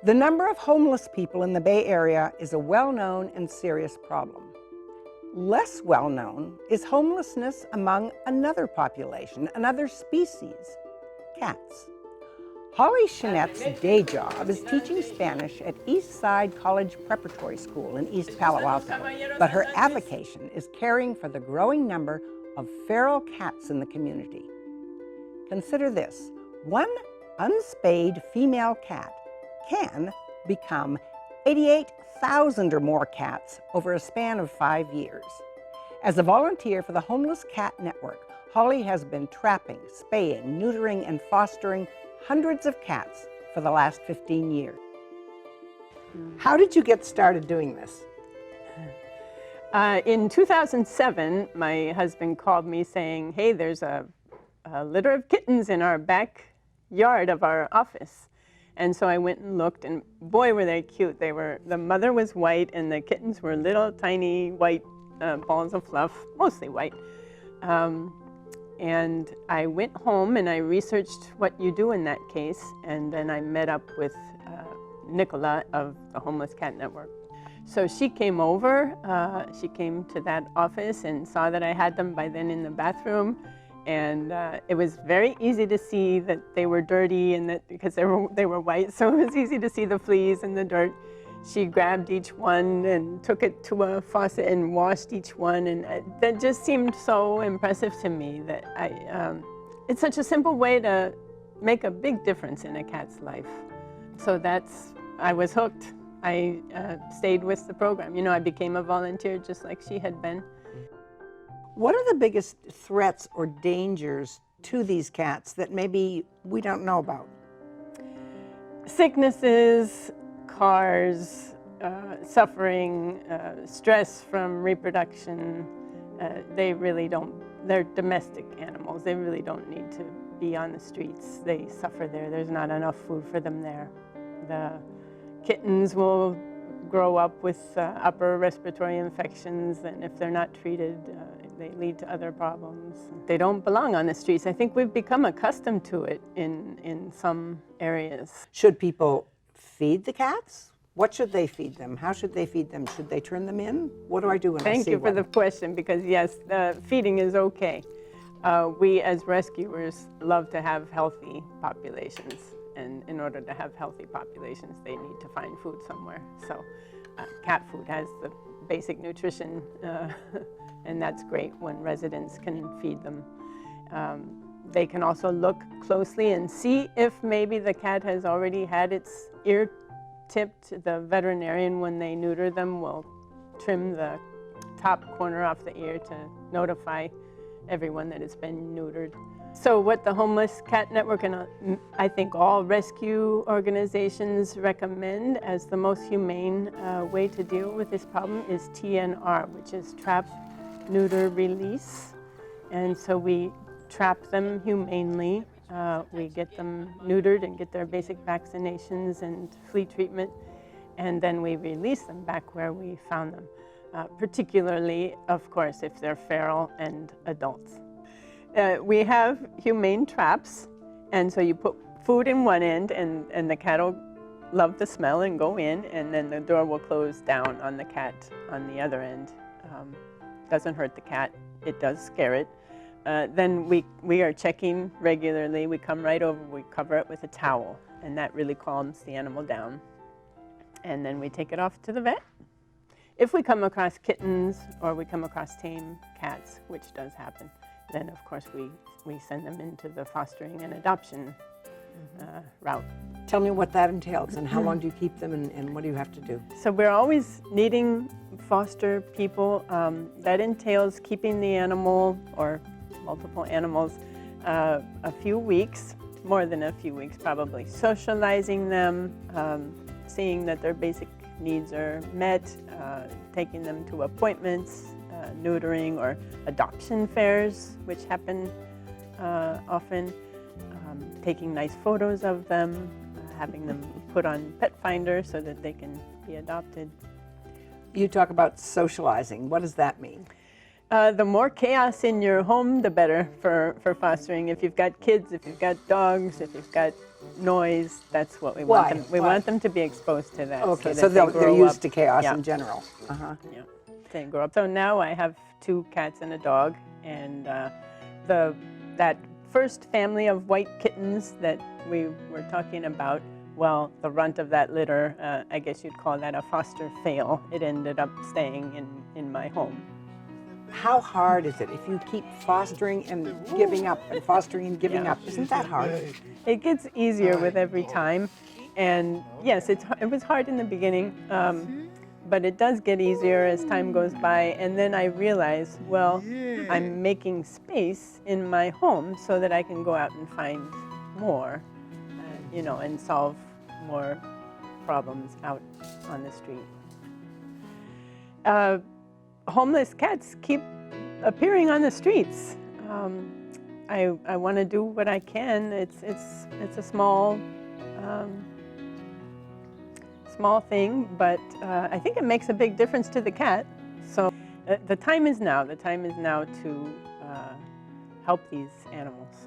The number of homeless people in the Bay Area is a well-known and serious problem. Less well-known is homelessness among another population, another species, cats. Holly Chenette's day job is teaching Spanish at East Side College Preparatory School in East Palo Alto, but her avocation is caring for the growing number of feral cats in the community. Consider this: one unspayed female cat can become 88,000 or more cats over a span of 5 years. As a volunteer for the Homeless Cat Network, Holly has been trapping, spaying, neutering, and fostering hundreds of cats for the last 15 years. How did you get started doing this? In 2007, my husband called me saying, hey, there's a litter of kittens in our backyard of our office. And so I went and looked, and boy, were they cute. The mother was white, and the kittens were little tiny white balls of fluff, mostly white. And I went home and I researched what you do in that case, and then I met up with Nicola of the Homeless Cat Network. So she came over, she came to that office and saw that I had them by then in the bathroom. And it was very easy to see that they were dirty, and that because they were white, so it was easy to see the fleas and the dirt. She grabbed each one and took it to a faucet and washed each one, and that just seemed so impressive to me that it's such a simple way to make a big difference in a cat's life. So I was hooked. I stayed with the program. You know, I became a volunteer just like she had been. What are the biggest threats or dangers to these cats that maybe we don't know about? Sicknesses, cars, suffering, stress from reproduction. They're domestic animals. They really don't need to be on the streets. They suffer there. There's not enough food for them there. The kittens will grow up with upper respiratory infections, and if they're not treated, they lead to other problems. They don't belong on the streets. I think we've become accustomed to it in some areas. Should people feed the cats? What should they feed them? How should they feed them? Should they turn them in? What do I do when I see one? Thank you for the question, because yes, feeding is okay. We as rescuers love to have healthy populations. And in order to have healthy populations, they need to find food somewhere. So cat food has the basic nutrition, and that's great when residents can feed them. They can also look closely and see if maybe the cat has already had its ear tipped. The veterinarian, when they neuter them, will trim the top corner off the ear to notify everyone that it's been neutered. So what the Homeless Cat Network and I think all rescue organizations recommend as the most humane way to deal with this problem is TNR, which is Trap, Neuter, Release. And so we trap them humanely. We get them neutered and get their basic vaccinations and flea treatment, and then we release them back where we found them, particularly, of course, if they're feral and adults. We have humane traps, and so you put food in one end, and the cat will love the smell and go in, and then the door will close down on the cat on the other end. Doesn't hurt the cat, it does scare it. Then we are checking regularly. We come right over, we cover it with a towel, and that really calms the animal down. And then we take it off to the vet. If we come across kittens or we come across tame cats, which does happen, then of course we send them into the fostering and adoption route. Tell me what that entails, and how long do you keep them, and what do you have to do? So we're always needing foster people. That entails keeping the animal or multiple animals a few weeks, more than a few weeks probably, socializing them, seeing that their basic needs are met, taking them to appointments, neutering or adoption fairs, which happen often, taking nice photos of them, having them put on Pet Finder so that they can be adopted. You talk about socializing. What does that mean? The more chaos in your home, the better for fostering. If you've got kids, if you've got dogs, if you've got noise, that's what we want them. We want them to be exposed to that. Okay, that so they they're grow used up. to chaos Yeah. in general. Uh-huh. Yeah, they grow up. So now I have 2 cats and a dog, and that first family of white kittens that we were talking about, well, the runt of that litter, I guess you'd call that a foster fail. It ended up staying in my home. How hard is it if you keep fostering and giving up and fostering and giving Yeah. up? Isn't that hard? It gets easier with every time, and yes, it was hard in the beginning, but it does get easier as time goes by. And then I realize, well, I'm making space in my home so that I can go out and find more, and solve more problems out on the street. Homeless cats keep appearing on the streets. I want to do what I can. It's a small thing, but I think it makes a big difference to the cat. So the time is now. The time is now to help these animals.